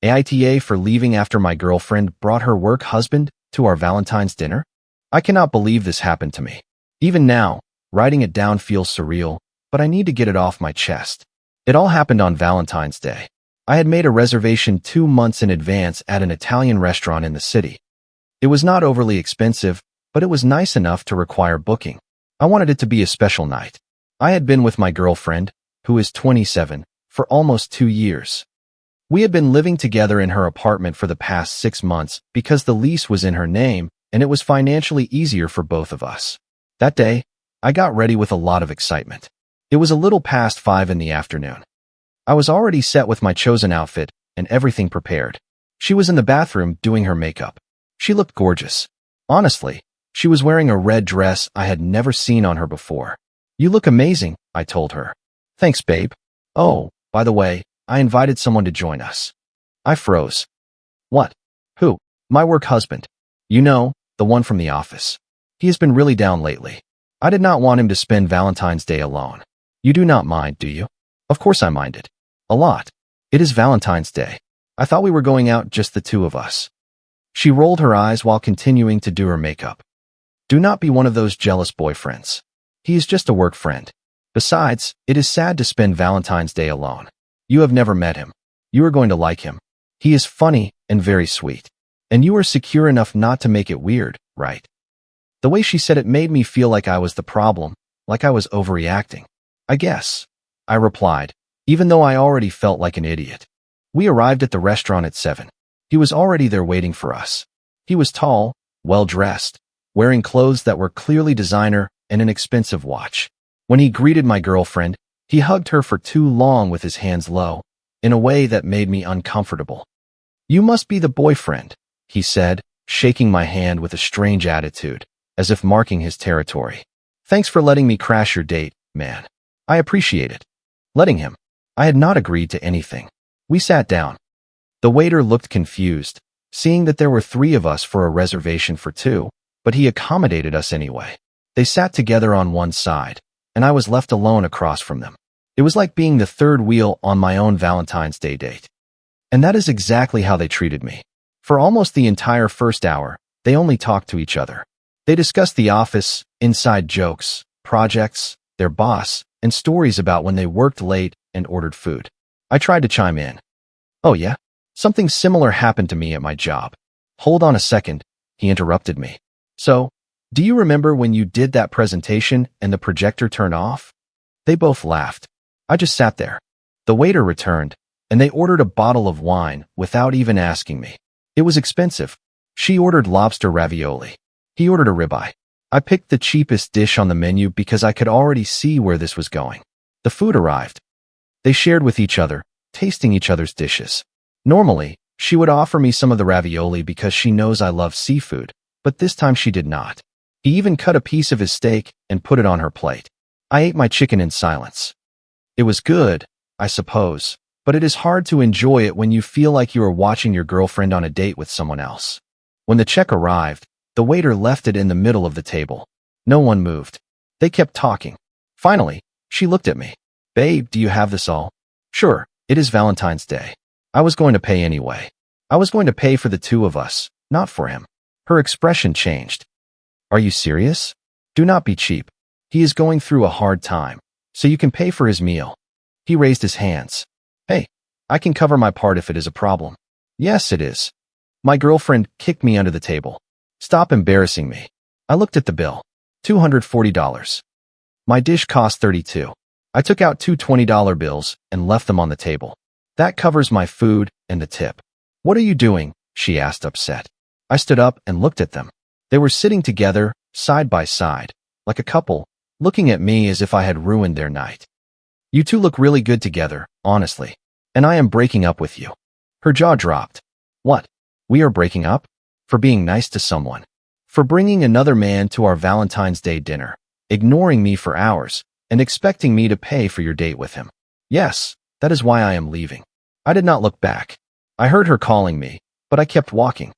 AITA for leaving after my girlfriend brought her work husband to our Valentine's dinner? I cannot believe this happened to me. Even now, writing it down feels surreal, but I need to get it off my chest. It all happened on Valentine's Day. I had made a reservation 2 months in advance at an Italian restaurant in the city. It was not overly expensive, but it was nice enough to require booking. I wanted it to be a special night. I had been with my girlfriend, who is 27, for almost 2 years. We had been living together in her apartment for the past 6 months because the lease was in her name and it was financially easier for both of us. That day, I got ready with a lot of excitement. It was a little past 5 in the afternoon. I was already set with my chosen outfit and everything prepared. She was in the bathroom doing her makeup. She looked gorgeous. Honestly, she was wearing a red dress I had never seen on her before. "You look amazing," I told her. "Thanks, babe. Oh, by the way, I invited someone to join us." I froze. "What? Who?" "My work husband. You know, the one from the office. He has been really down lately. I did not want him to spend Valentine's Day alone." "You do not mind, do you?" "Of course I mind it. A lot. It is Valentine's Day. I thought we were going out just the two of us." She rolled her eyes while continuing to do her makeup. "Do not be one of those jealous boyfriends. He is just a work friend. Besides, it is sad to spend Valentine's Day alone. You have never met him. You are going to like him. He is funny and very sweet. And you are secure enough not to make it weird, right?" The way she said it made me feel like I was the problem, like I was overreacting. "I guess," I replied, even though I already felt like an idiot. We arrived at the restaurant at 7. He was already there waiting for us. He was tall, well-dressed, wearing clothes that were clearly designer and an expensive watch. When he greeted my girlfriend, he hugged her for too long with his hands low, in a way that made me uncomfortable. "You must be the boyfriend," he said, shaking my hand with a strange attitude, as if marking his territory. "Thanks for letting me crash your date, man. I appreciate it." Letting him. I had not agreed to anything. We sat down. The waiter looked confused, seeing that there were 3 of us for a reservation for 2, but he accommodated us anyway. They sat together on one side, and I was left alone across from them. It was like being the third wheel on my own Valentine's Day date. And that is exactly how they treated me. For almost the entire first hour, they only talked to each other. They discussed the office, inside jokes, projects, their boss, and stories about when they worked late and ordered food. I tried to chime in. "Oh yeah? Something similar happened to me at my job." "Hold on a second," he interrupted me. "So, do you remember when you did that presentation and the projector turned off?" They both laughed. I just sat there. The waiter returned, and they ordered a bottle of wine without even asking me. It was expensive. She ordered lobster ravioli. He ordered a ribeye. I picked the cheapest dish on the menu because I could already see where this was going. The food arrived. They shared with each other, tasting each other's dishes. Normally, she would offer me some of the ravioli because she knows I love seafood, but this time she did not. He even cut a piece of his steak and put it on her plate. I ate my chicken in silence. It was good, I suppose, but it is hard to enjoy it when you feel like you are watching your girlfriend on a date with someone else. When the check arrived, the waiter left it in the middle of the table. No one moved. They kept talking. Finally, she looked at me. "Babe, do you have this all?" "Sure, it is Valentine's Day. I was going to pay anyway. I was going to pay for the 2 of us, not for him." Her expression changed. "Are you serious? Do not be cheap. He is going through a hard time, so you can pay for his meal." He raised his hands. "Hey, I can cover my part if it is a problem." "Yes, it is." My girlfriend kicked me under the table. "Stop embarrassing me." I looked at the bill. $240. My dish cost $32. I took out 2 $20 bills and left them on the table. "That covers my food and the tip." "What are you doing?" she asked, upset. I stood up and looked at them. They were sitting together, side by side, like a couple, looking at me as if I had ruined their night. "You two look really good together, honestly. And I am breaking up with you." Her jaw dropped. "What? We are breaking up? For being nice to someone? For bringing another man to our Valentine's Day dinner, ignoring me for hours, and expecting me to pay for your date with him?" "Yes, that is why I am leaving." I did not look back. I heard her calling me, but I kept walking.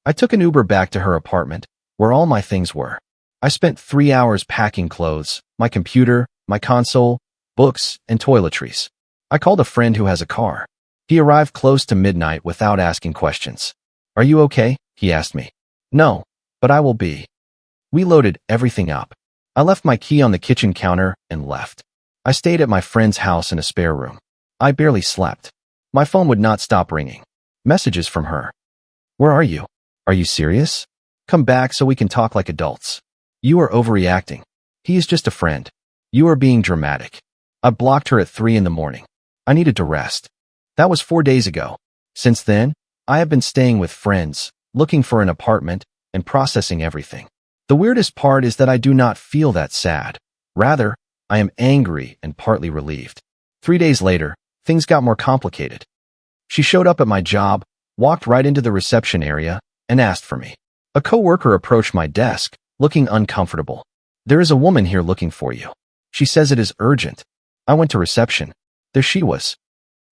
I took an Uber back to her apartment, where all my things were. I spent 3 hours packing clothes, my computer, my console, books, and toiletries. I called a friend who has a car. He arrived close to midnight without asking questions. "Are you okay?" he asked me. "No, but I will be." We loaded everything up. I left my key on the kitchen counter and left. I stayed at my friend's house in a spare room. I barely slept. My phone would not stop ringing. Messages from her. "Where are you? Are you serious? Come back so we can talk like adults. You are overreacting. He is just a friend. You are being dramatic." I blocked her at 3 in the morning. I needed to rest. That was 4 days ago. Since then, I have been staying with friends, looking for an apartment, and processing everything. The weirdest part is that I do not feel that sad. Rather, I am angry and partly relieved. 3 days later, things got more complicated. She showed up at my job, walked right into the reception area, and asked for me. A coworker approached my desk, looking uncomfortable. "There is a woman here looking for you. She says it is urgent." I went to reception. There she was.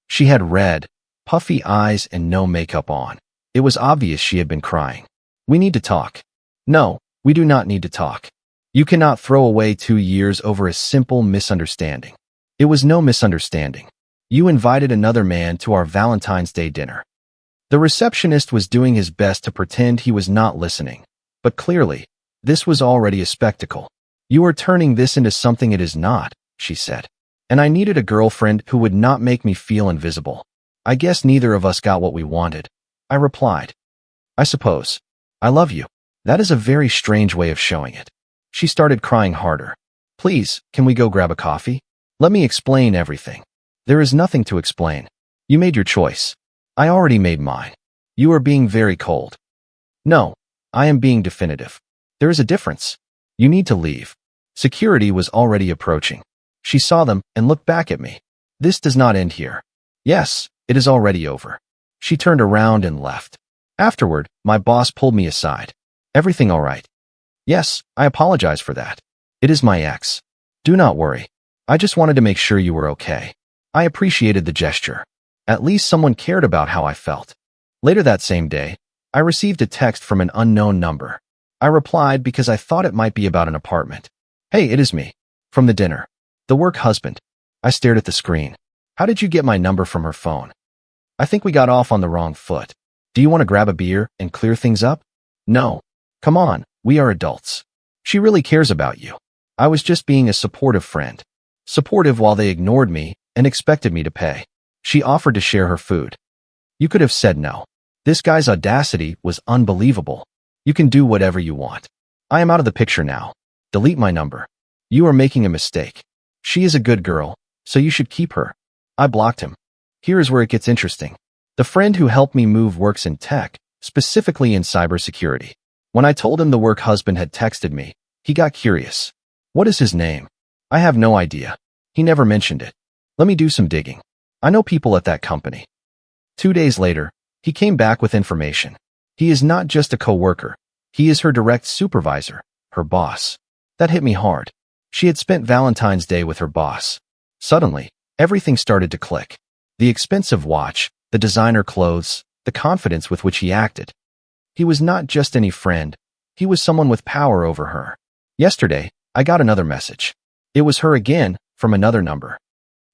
She had red, puffy eyes and no makeup on. It was obvious she had been crying. "We need to talk." "No, we do not need to talk. You cannot throw away 2 years over a simple misunderstanding." It was no misunderstanding. "You invited another man to our Valentine's Day dinner." The receptionist was doing his best to pretend he was not listening, but clearly, this was already a spectacle. "You are turning this into something it is not," she said. And I needed a girlfriend who would not make me feel invisible. "I guess neither of us got what we wanted," I replied. "I suppose. I love you." That is a very strange way of showing it. She started crying harder. "Please, can we go grab a coffee? Let me explain everything." "There is nothing to explain. You made your choice. I already made mine. You are being very cold." "No, I am being definitive. There is a difference. You need to leave." Security was already approaching. She saw them and looked back at me. "This does not end here." "Yes, it is already over." She turned around and left. Afterward, my boss pulled me aside. "Everything all right?" "Yes, I apologize for that. It is my ex." "Do not worry. I just wanted to make sure you were okay." I appreciated the gesture. At least someone cared about how I felt. Later that same day, I received a text from an unknown number. I replied because I thought it might be about an apartment. "Hey, it is me. From the dinner. The work husband." I stared at the screen. "How did you get my number from her phone?" "I think we got off on the wrong foot. Do you want to grab a beer and clear things up?" "No. Come on, we are adults. She really cares about you." I was just being a supportive friend. Supportive while they ignored me and expected me to pay. She offered to share her food. You could have said no. This guy's audacity was unbelievable. "You can do whatever you want. I am out of the picture now. Delete my number. You are making a mistake. She is a good girl, so you should keep her." I blocked him. Here is where it gets interesting. The friend who helped me move works in tech, specifically in cybersecurity. When I told him the work husband had texted me, he got curious. "What is his name?" "I have no idea. He never mentioned it." "Let me do some digging. I know people at that company." 2 days later, he came back with information. He is not just a coworker. He is her direct supervisor, her boss. That hit me hard. She had spent Valentine's Day with her boss. Suddenly, everything started to click. The expensive watch, the designer clothes, the confidence with which he acted. He was not just any friend. He was someone with power over her. Yesterday, I got another message. It was her again, from another number.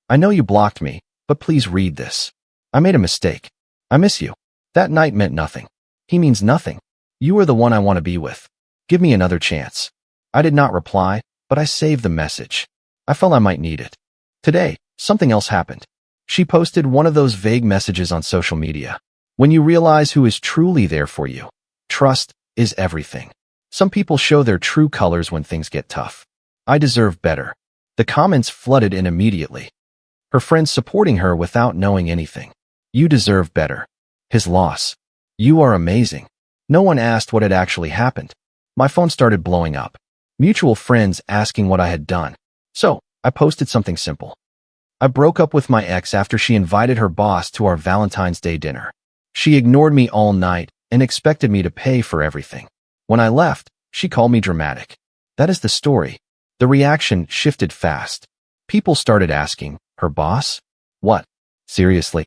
"I know you blocked me, but please read this. I made a mistake. I miss you." That night meant nothing. He means nothing. You are the one I want to be with. Give me another chance. I did not reply, but I saved the message. I felt I might need it. Today, something else happened. She posted one of those vague messages on social media. When you realize who is truly there for you, trust is everything. Some people show their true colors when things get tough. I deserve better. The comments flooded in immediately. Her friends supporting her without knowing anything. You deserve better. His loss. You are amazing. No one asked what had actually happened. My phone started blowing up. Mutual friends asking what I had done. So, I posted something simple. I broke up with my ex after she invited her boss to our Valentine's Day dinner. She ignored me all night and expected me to pay for everything. When I left, she called me dramatic. That is the story. The reaction shifted fast. People started asking, her boss? What? Seriously?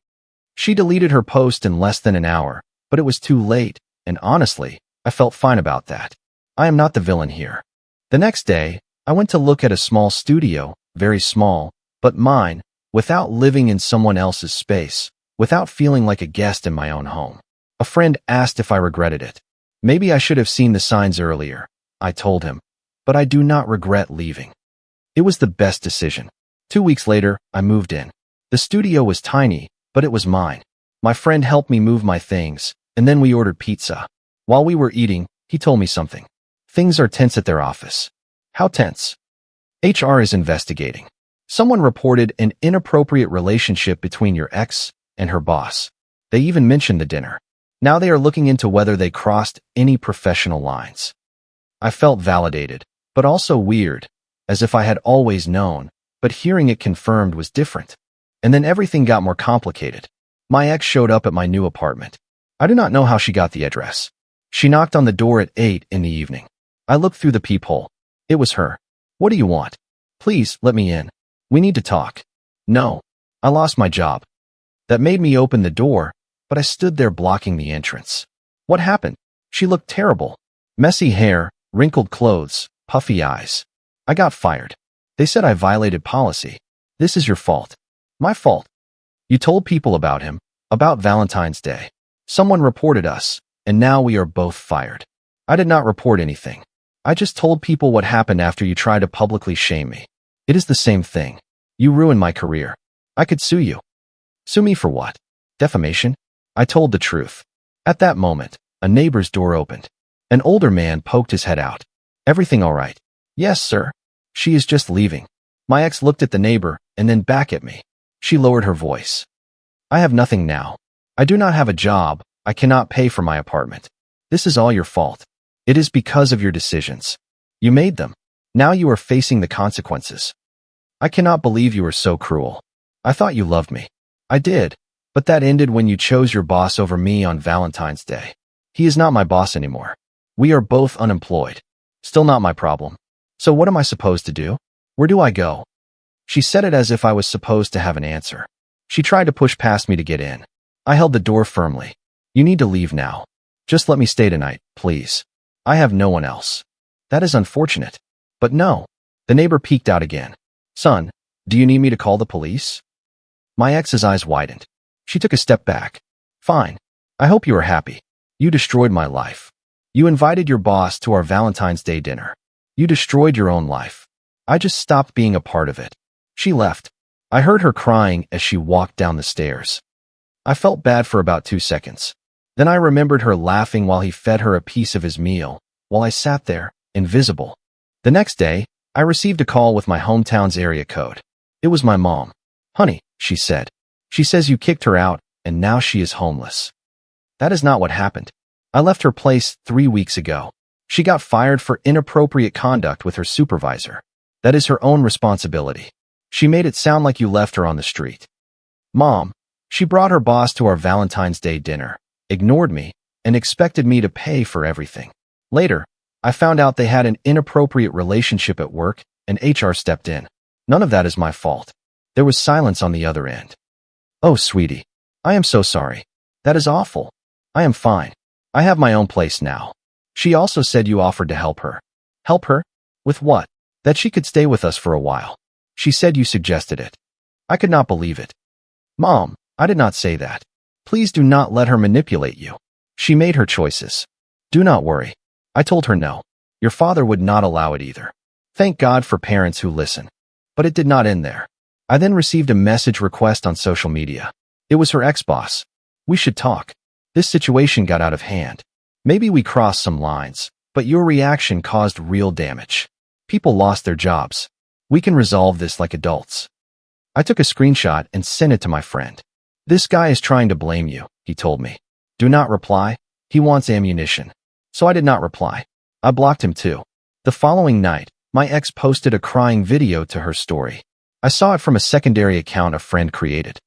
She deleted her post in less than an hour, but it was too late, and honestly, I felt fine about that. I am not the villain here. The next day, I went to look at a small studio, very small, but mine, without living in someone else's space. without feeling like a guest in my own home. A friend asked if I regretted it. Maybe I should have seen the signs earlier, I told him, but I do not regret leaving. It was the best decision. 2 weeks later, I moved in. The studio was tiny, but it was mine. My friend helped me move my things, and then we ordered pizza. While we were eating, he told me something. Things are tense at their office. How tense? HR is investigating. Someone reported an inappropriate relationship between your ex and her boss. They even mentioned the dinner. Now they are looking into whether they crossed any professional lines. I felt validated, but also weird, as if I had always known, but hearing it confirmed was different. And then everything got more complicated. My ex showed up at my new apartment. I do not know how she got the address. She knocked on the door at 8 in the evening. I looked through the peephole. It was her. What do you want? Please, let me in. We need to talk. No. I lost my job. That made me open the door, but I stood there blocking the entrance. What happened? She looked terrible. Messy hair, wrinkled clothes, puffy eyes. I got fired. They said I violated policy. This is your fault. My fault. You told people about him, about Valentine's Day. Someone reported us, and now we are both fired. I did not report anything. I just told people what happened after you tried to publicly shame me. It is the same thing. You ruined my career. I could sue you. Sue me for what? Defamation? I told the truth. At that moment, a neighbor's door opened. An older man poked his head out. Everything all right? Yes, sir. She is just leaving. My ex looked at the neighbor and then back at me. She lowered her voice. I have nothing now. I do not have a job. I cannot pay for my apartment. This is all your fault. It is because of your decisions. You made them. Now you are facing the consequences. I cannot believe you are so cruel. I thought you loved me. I did, but that ended when you chose your boss over me on Valentine's Day. He is not my boss anymore. We are both unemployed. Still not my problem. So what am I supposed to do? Where do I go? She said it as if I was supposed to have an answer. She tried to push past me to get in. I held the door firmly. You need to leave now. Just let me stay tonight, please. I have no one else. That is unfortunate. But no. The neighbor peeked out again. Son, do you need me to call the police? My ex's eyes widened. She took a step back. Fine. I hope you are happy. You destroyed my life. You invited your boss to our Valentine's Day dinner. You destroyed your own life. I just stopped being a part of it. She left. I heard her crying as she walked down the stairs. I felt bad for about 2 seconds. Then I remembered her laughing while he fed her a piece of his meal, while I sat there, invisible. The next day, I received a call with my hometown's area code. It was my mom. Honey, she said. She says you kicked her out, and now she is homeless. That is not what happened. I left her place 3 weeks ago. She got fired for inappropriate conduct with her supervisor. That is her own responsibility. She made it sound like you left her on the street. Mom, she brought her boss to our Valentine's Day dinner, ignored me, and expected me to pay for everything. Later, I found out they had an inappropriate relationship at work, and HR stepped in. None of that is my fault. There was silence on the other end. Oh, sweetie. I am so sorry. That is awful. I am fine. I have my own place now. She also said you offered to help her. Help her? With what? That she could stay with us for a while. She said you suggested it. I could not believe it. Mom, I did not say that. Please do not let her manipulate you. She made her choices. Do not worry. I told her no. Your father would not allow it either. Thank God for parents who listen. But it did not end there. I then received a message request on social media. It was her ex-boss. We should talk. This situation got out of hand. Maybe we crossed some lines, but your reaction caused real damage. People lost their jobs. We can resolve this like adults. I took a screenshot and sent it to my friend. This guy is trying to blame you, he told me. Do not reply. He wants ammunition. So I did not reply. I blocked him too. The following night, my ex posted a crying video to her story. I saw it from a secondary account a friend created.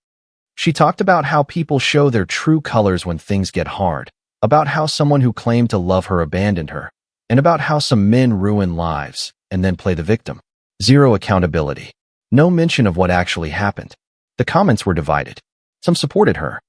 She talked about how people show their true colors when things get hard, about how someone who claimed to love her abandoned her, and about how some men ruin lives and then play the victim. Zero accountability. No mention of what actually happened. The comments were divided. Some supported her.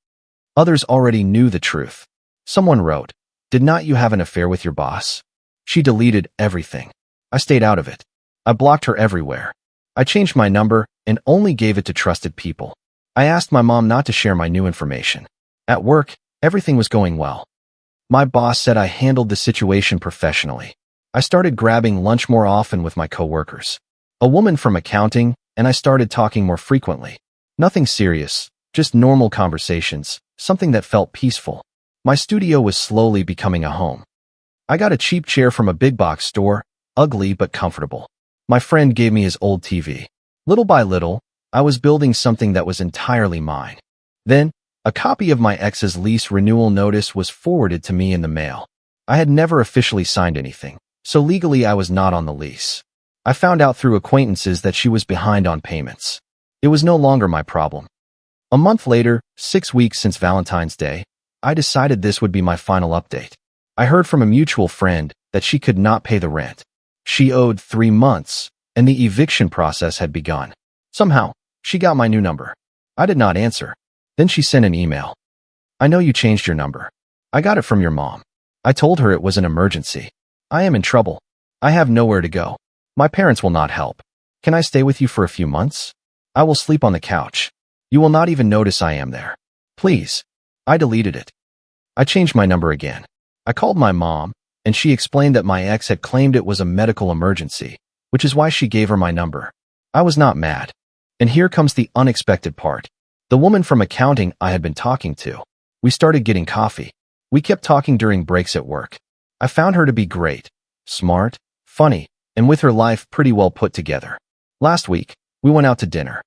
Others already knew the truth. Someone wrote, "Did not you have an affair with your boss?" She deleted everything. I stayed out of it. I blocked her everywhere. I changed my number and only gave it to trusted people. I asked my mom not to share my new information. At work, everything was going well. My boss said I handled the situation professionally. I started grabbing lunch more often with my coworkers. A woman from accounting, and I started talking more frequently. Nothing serious, just normal conversations, something that felt peaceful. My studio was slowly becoming a home. I got a cheap chair from a big box store, ugly but comfortable. My friend gave me his old TV. Little by little, I was building something that was entirely mine. Then, a copy of my ex's lease renewal notice was forwarded to me in the mail. I had never officially signed anything, so legally I was not on the lease. I found out through acquaintances that she was behind on payments. It was no longer my problem. A month later, 6 weeks since Valentine's Day, I decided this would be my final update. I heard from a mutual friend that she could not pay the rent. She owed 3 months, and the eviction process had begun. Somehow, she got my new number. I did not answer. Then she sent an email. I know you changed your number. I got it from your mom. I told her it was an emergency. I am in trouble. I have nowhere to go. My parents will not help. Can I stay with you for a few months? I will sleep on the couch. You will not even notice I am there. Please. I deleted it. I changed my number again. I called my mom, and she explained that my ex had claimed it was a medical emergency, which is why she gave her my number. I was not mad. And here comes the unexpected part. The woman from accounting I had been talking to. We started getting coffee. We kept talking during breaks at work. I found her to be great, smart, funny, and with her life pretty well put together. Last week, we went out to dinner.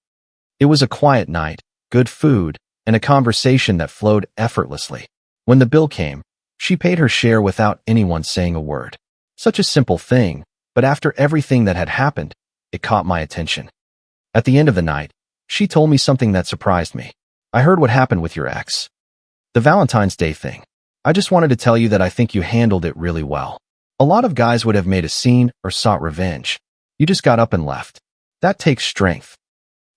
It was a quiet night, good food, and a conversation that flowed effortlessly. When the bill came, she paid her share without anyone saying a word. Such a simple thing, but after everything that had happened, it caught my attention. At the end of the night, she told me something that surprised me. I heard what happened with your ex. The Valentine's Day thing. I just wanted to tell you that I think you handled it really well. A lot of guys would have made a scene or sought revenge. You just got up and left. That takes strength.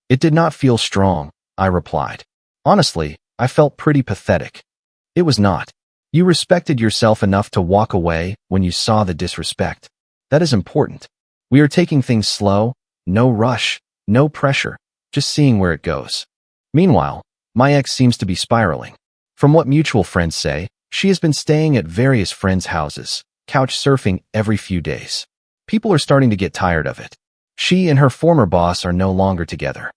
It did not feel strong, I replied. Honestly, I felt pretty pathetic. It was not. You respected yourself enough to walk away when you saw the disrespect. That is important. We are taking things slow, no rush, no pressure, just seeing where it goes. Meanwhile, my ex seems to be spiraling. From what mutual friends say, she has been staying at various friends' houses, couch surfing every few days. People are starting to get tired of it. She and her former boss are no longer together.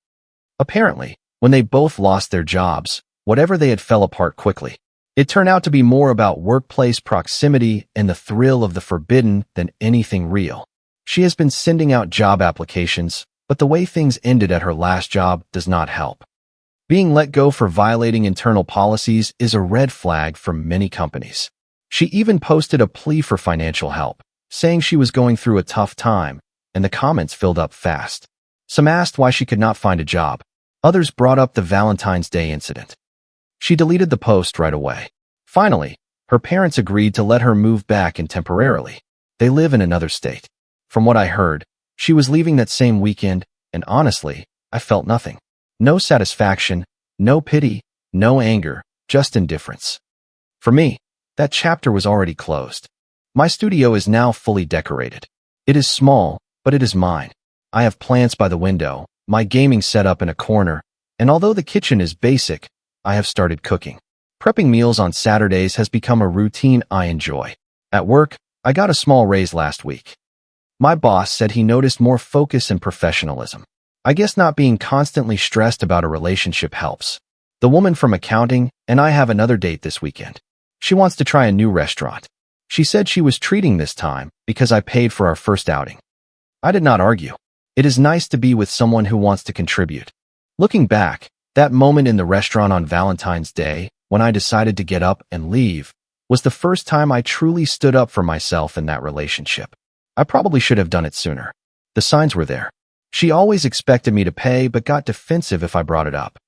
Apparently, when they both lost their jobs, whatever they had fell apart quickly. It turned out to be more about workplace proximity and the thrill of the forbidden than anything real. She has been sending out job applications, but the way things ended at her last job does not help. Being let go for violating internal policies is a red flag for many companies. She even posted a plea for financial help, saying she was going through a tough time, and the comments filled up fast. Some asked why she could not find a job. Others brought up the Valentine's Day incident. She deleted the post right away. Finally, her parents agreed to let her move back in temporarily. They live in another state. From what I heard, she was leaving that same weekend, and honestly, I felt nothing. No satisfaction, no pity, no anger, just indifference. For me, that chapter was already closed. My studio is now fully decorated. It is small, but it is mine. I have plants by the window, my gaming setup in a corner, and although the kitchen is basic, I have started cooking. Prepping meals on Saturdays has become a routine I enjoy. At work, I got a small raise last week. My boss said he noticed more focus and professionalism. I guess not being constantly stressed about a relationship helps. The woman from accounting and I have another date this weekend. She wants to try a new restaurant. She said she was treating this time because I paid for our first outing. I did not argue. It is nice to be with someone who wants to contribute. Looking back, that moment in the restaurant on Valentine's Day, when I decided to get up and leave, was the first time I truly stood up for myself in that relationship. I probably should have done it sooner. The signs were there. She always expected me to pay but got defensive if I brought it up.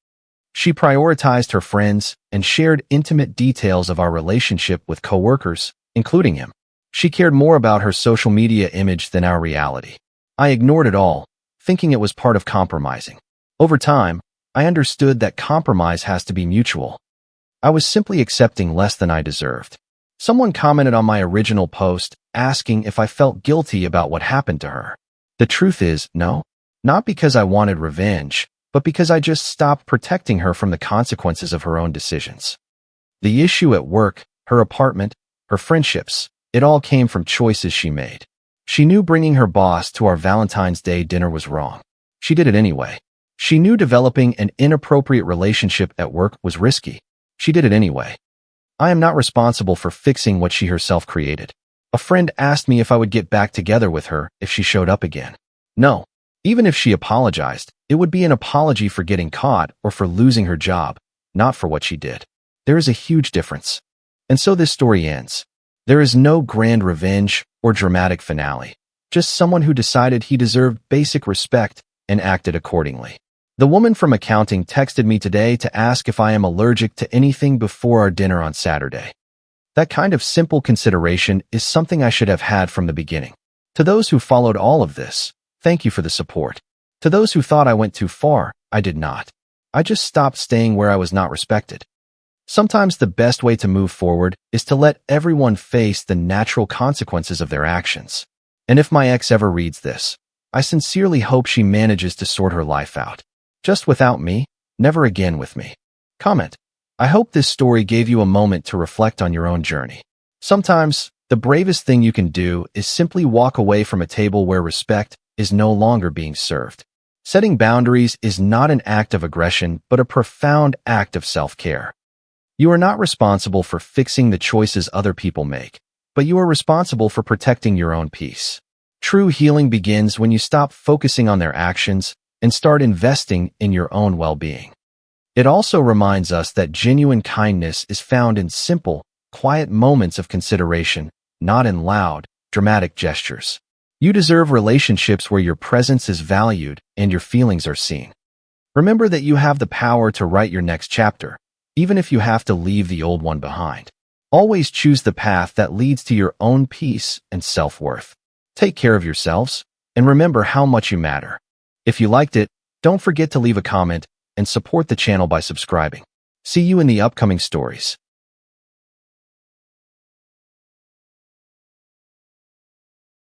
She prioritized her friends and shared intimate details of our relationship with coworkers, including him. She cared more about her social media image than our reality. I ignored it all, thinking it was part of compromising. Over time, I understood that compromise has to be mutual. I was simply accepting less than I deserved. Someone commented on my original post, asking if I felt guilty about what happened to her. The truth is, no. Not because I wanted revenge, but because I just stopped protecting her from the consequences of her own decisions. The issue at work, her apartment, her friendships, it all came from choices she made. She knew bringing her boss to our Valentine's Day dinner was wrong. She did it anyway. She knew developing an inappropriate relationship at work was risky. She did it anyway. I am not responsible for fixing what she herself created. A friend asked me if I would get back together with her if she showed up again. No. Even if she apologized, it would be an apology for getting caught or for losing her job, not for what she did. There is a huge difference. And so this story ends. There is no grand revenge or dramatic finale, just someone who decided he deserved basic respect and acted accordingly. The woman from accounting texted me today to ask if I am allergic to anything before our dinner on Saturday. That kind of simple consideration is something I should have had from the beginning. To those who followed all of this, thank you for the support. To those who thought I went too far, I did not. I just stopped staying where I was not respected. Sometimes the best way to move forward is to let everyone face the natural consequences of their actions. And if my ex ever reads this, I sincerely hope she manages to sort her life out. Just without me, never again with me. Comment. I hope this story gave you a moment to reflect on your own journey. Sometimes, the bravest thing you can do is simply walk away from a table where respect is no longer being served. Setting boundaries is not an act of aggression, but a profound act of self-care. You are not responsible for fixing the choices other people make, but you are responsible for protecting your own peace. True healing begins when you stop focusing on their actions and start investing in your own well-being. It also reminds us that genuine kindness is found in simple, quiet moments of consideration, not in loud, dramatic gestures. You deserve relationships where your presence is valued and your feelings are seen. Remember that you have the power to write your next chapter, even if you have to leave the old one behind. Always choose the path that leads to your own peace and self-worth. Take care of yourselves, and remember how much you matter. If you liked it, don't forget to leave a comment and support the channel by subscribing. See you in the upcoming stories.